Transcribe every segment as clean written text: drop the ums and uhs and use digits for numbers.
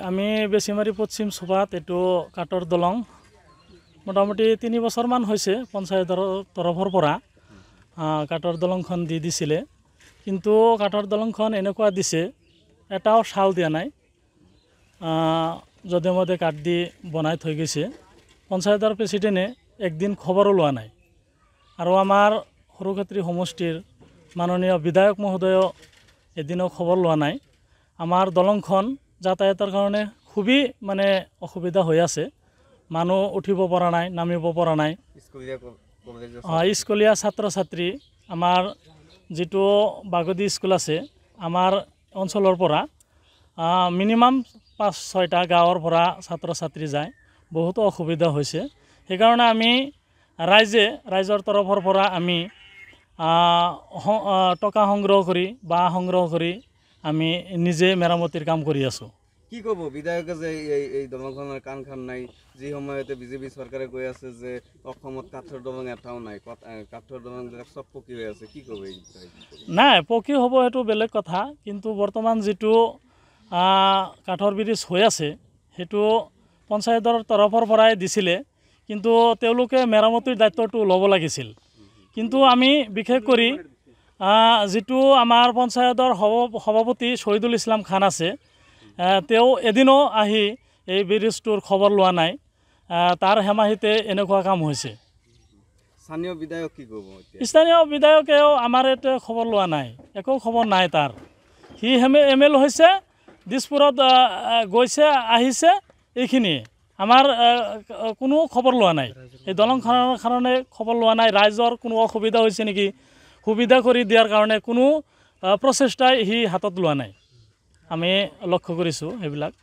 আমি বেছিমাৰী পশ্চিম চুবাত এইটো কাঠৰ দলং মোটামুটি 3 বছৰমান হৈছে পঞ্চায়তৰ তৰফৰ পৰা কাঠৰ দলংখন দি দিছিলে, কিন্তু কাঠৰ দলংখন এনেকুৱা দিছে এটাও ছাল দিয়া নাই, যধে মধে কাঠ দি বনাই থৈ গৈছে। পঞ্চায়তৰ প্ৰেচিডেণ্টে একদিন খবৰো লোৱা নাই, আৰু আমাৰ সৰুক্ষেত্ৰী সমষ্টিৰ মাননীয় বিধায়ক মহোদয়ও এদিনও খবৰ লোৱা নাই। আমাৰ দলংখন যাতায়াতৰ কাৰণে খুবেই মানে অসুবিধা হৈ আছে, মানুহ উঠিব পৰা নাই, নামিব পৰা নাই। স্কুলীয়া ছাত্ৰ ছাত্ৰী আমাৰ যিটো বাগদি স্কুল আছে আমাৰ অঞ্চলৰ পৰা মিনিমাম 5-6টা গাঁৱৰ পৰা ছাত্ৰ ছাত্ৰী যায়, বহুতো অসুবিধা হৈছে। সেইকাৰণে আমি ৰাইজৰ তৰফৰ পৰা আমি টকা সংগ্ৰহ কৰি বা সংগ্ৰহ কৰি আমি নিজে মেৰামতিৰ কাম কৰি আছোঁ। কি ক'ব বিধায়কে যে এই দলংখনৰ কাণ খান নাই, যি সময়তে বিজেপি চৰকাৰে কৈ আছে যে অসমত কাঠৰ দলং এটাও নাই, কাঠৰ দলংবিলাক চব পকী হৈ আছে, কি ক'ব? নাই, পকী হ'ব সেইটো বেলেগ কথা, কিন্তু বৰ্তমান যিটো কাঠৰ ব্ৰিজ হৈ আছে সেইটো পঞ্চায়তৰ তৰফৰ পৰাই দিছিলে, কিন্তু তেওঁলোকে মেৰামতিৰ দায়িত্বটো ল'ব লাগিছিল। কিন্তু আমি বিশেষ কৰি যিটো আমাৰ পঞ্চায়তৰ সভাপতি শহীদুল ইছলাম খান আছে, তেওঁ এদিনো আহি এই ব্ৰিজটোৰ খবৰ লোৱা নাই, তাৰ হেমাহিতে এনেকুৱা কাম হৈছে। স্থানীয় বিধায়ক কি ক'ব? স্থানীয় বিধায়কেও আমাৰ ইয়াতে খবৰ লোৱা নাই, একো খবৰ নাই তাৰ। সি ML হৈছে, দিছপুৰত গৈছে আহিছে, এইখিনিয়ে আমাৰ কোনো খবৰ লোৱা নাই। এই দলংখনৰ কাৰণে খবৰ লোৱা নাই, ৰাইজৰ কোনো অসুবিধা হৈছে নেকি সুবিধা কৰি দিয়াৰ কাৰণে কোনো প্ৰচেষ্টাই সি হাতত লোৱা নাই, আমি লক্ষ্য কৰিছোঁ। সেইবিলাক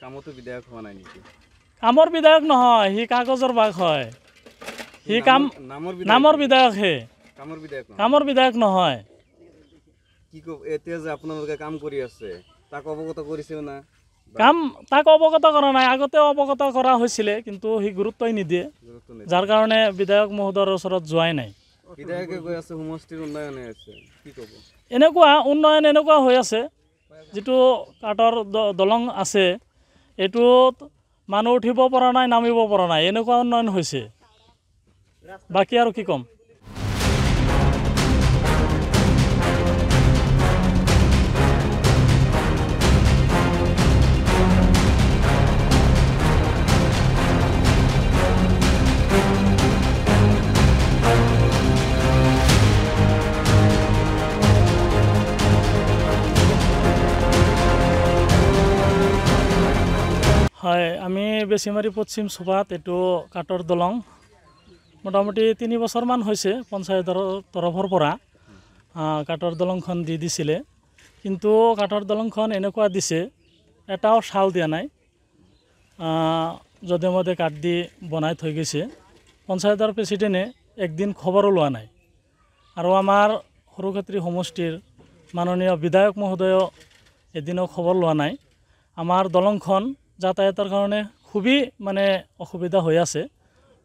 কামতো বিধায়ক হোৱা নাই নেকি? কামৰ বিধায়ক নহয়, সি কাগজৰ বাঘ হয়, সি নামৰ বিধায়কহে, কামৰ বিধায়ক নহয়। কি ক'ব এতিয়া যে আপোনালোকে কাম কৰি আছে, তাক অৱগত কৰিছে না? তাক অৱগত কৰা নাই, আগতে অৱগত কৰা হৈছিলে, কিন্তু সি গুৰুত্বই নিদিয়ে, যাৰ কাৰণে বিধায়ক মহোদয়ৰ ওচৰত যোৱাই নাই। বিধায়কে কৈ আছে সমষ্টিৰ উন্নয়ন হৈ আছে, কি ক'ব? এনেকুৱা উন্নয়ন এনেকুৱা হৈ আছে, যিটো কাঠৰ দলং আছে এইটোত মানুহ উঠিব পৰা নাই, নামিব পৰা নাই, এনেকুৱা উন্নয়ন হৈছে। বাকী আৰু কি ক'ম? হয়, আমি বেছিমাৰী পশ্চিম চুবাত এইটো কাঠৰ দলং মোটামুটি 3 বছৰমান হৈছে পঞ্চায়তৰ তৰফৰ পৰা কাঠৰ দলংখন দি দিছিলে, কিন্তু কাঠৰ দলংখন এনেকুৱা দিছে এটাও ছাল দিয়া নাই, যধে মধে কাঠ দি বনাই থৈ গৈছে। পঞ্চায়তৰ প্ৰেচিডেণ্টে একদিন খবৰো লোৱা নাই, আৰু আমাৰ সৰুক্ষেত্ৰী সমষ্টিৰ মাননীয় বিধায়ক মহোদয়ও এদিনও খবৰ লোৱা নাই। আমাৰ দলংখন যাতায়াতৰ কাৰণে খুবেই মানে অসুবিধা হৈ আছে,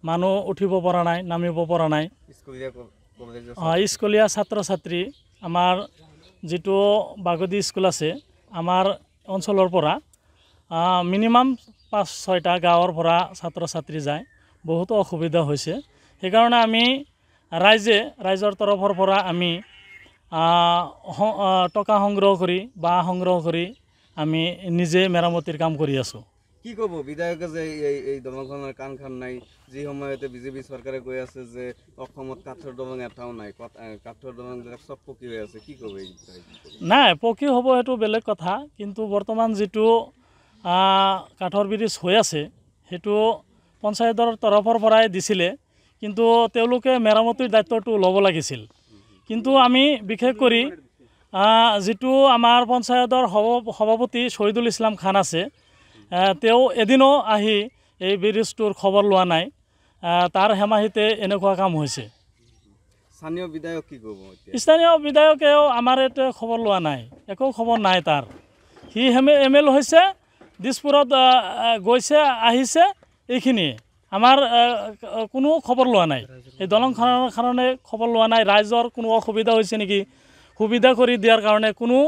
মানুহ উঠিব পৰা নাই, নামিব পৰা নাই। স্কুলীয়া ছাত্ৰ ছাত্ৰী আমাৰ যিটো বাগদি স্কুল আছে আমাৰ অঞ্চলৰ পৰা মিনিমাম 5-6টা গাঁৱৰ পৰা ছাত্ৰ ছাত্ৰী যায়, বহুতো অসুবিধা হৈছে। সেইকাৰণে আমি ৰাইজৰ তৰফৰ পৰা আমি টকা সংগ্ৰহ কৰি বা সংগ্ৰহ কৰি আমি নিজে মেৰামতিৰ কাম কৰি আছোঁ। কি ক'ব বিধায়কে যে এই দলংখনৰ কাণ খান নাই, যি সময়তে বিজেপি চৰকাৰে কৈ আছে যে অসমত কাঠৰ দলং এটাও নাই, কাঠৰ দলংবিলাক চব পকী হৈ আছে, কি ক'ব? নাই, পকী হ'ব সেইটো বেলেগ কথা, কিন্তু বৰ্তমান যিটো কাঠৰ ব্ৰিজ হৈ আছে সেইটো পঞ্চায়তৰ তৰফৰ পৰাই দিছিলে, কিন্তু তেওঁলোকে মেৰামতিৰ দায়িত্বটো ল'ব লাগিছিল। কিন্তু আমি বিশেষ কৰি যিটো আমাৰ পঞ্চায়তৰ সভাপতি শহীদুল ইছলাম খান আছে, তেওঁ এদিনো আহি এই ব্ৰিজটোৰ খবৰ লোৱা নাই, তাৰ হেমাহিতে এনেকুৱা কাম হৈছে। স্থানীয় বিধায়ক কি ক'ব? স্থানীয় বিধায়কেও আমাৰ ইয়াতে খবৰ লোৱা নাই, একো খবৰ নাই তাৰ। সি ML হৈছে, দিছপুৰত গৈছে আহিছে, এইখিনিয়ে আমাৰ কোনো খবৰ লোৱা নাই। এই দলংখনৰ কাৰণে খবৰ লোৱা নাই, ৰাইজৰ কোনো অসুবিধা হৈছে নেকি সুবিধা কৰি দিয়াৰ কাৰণে কোনো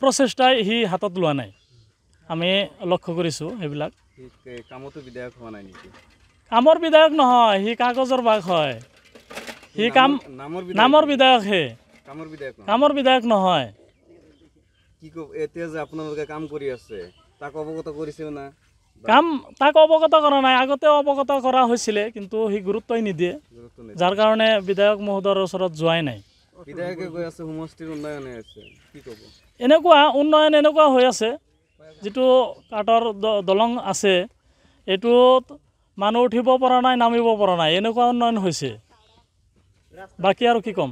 প্ৰচেষ্টাই সি হাতত লোৱা নাই, আমি লক্ষ্য কৰিছোঁ সেইবিলাক। সি কামতো বিধায়ক হোৱা নাই নেকি? কামৰ বিধায়ক নহয়, সি কাগজৰ বাঘ হয়। সি কাম নামৰ বিধায়ক হে, কামৰ বিধায়ক নহয়। কামৰ বিধায়ক নহয়। কি কব এতিয়া যে আপোনালোকে কাম কৰি আছে তাক অৱগত কৰিছেও না? কাম তাক অৱগত কৰা নাই, আগতেও অৱগত কৰা হৈছিলে কিন্তু সি গুৰুত্বই নিদিয়ে, গুৰুত্ব নিদিয়ে। যাৰ কাৰণে বিধায়ক মহোদয়ৰ ওচৰত যোৱাই নাই। বিধায়কে কৈ আছে সমষ্টিৰ উন্নয়ন হৈ আছে, কি ক'ব? এনেকুৱা উন্নয়ন এনেকুৱা হৈ আছে, যিটো কাঠৰ দলং আছে এইটোত মানুহ উঠিব পৰা নাই, নামিব পৰা নাই, এনেকুৱা উন্নয়ন হৈছে। বাকী আৰু কি ক'ম।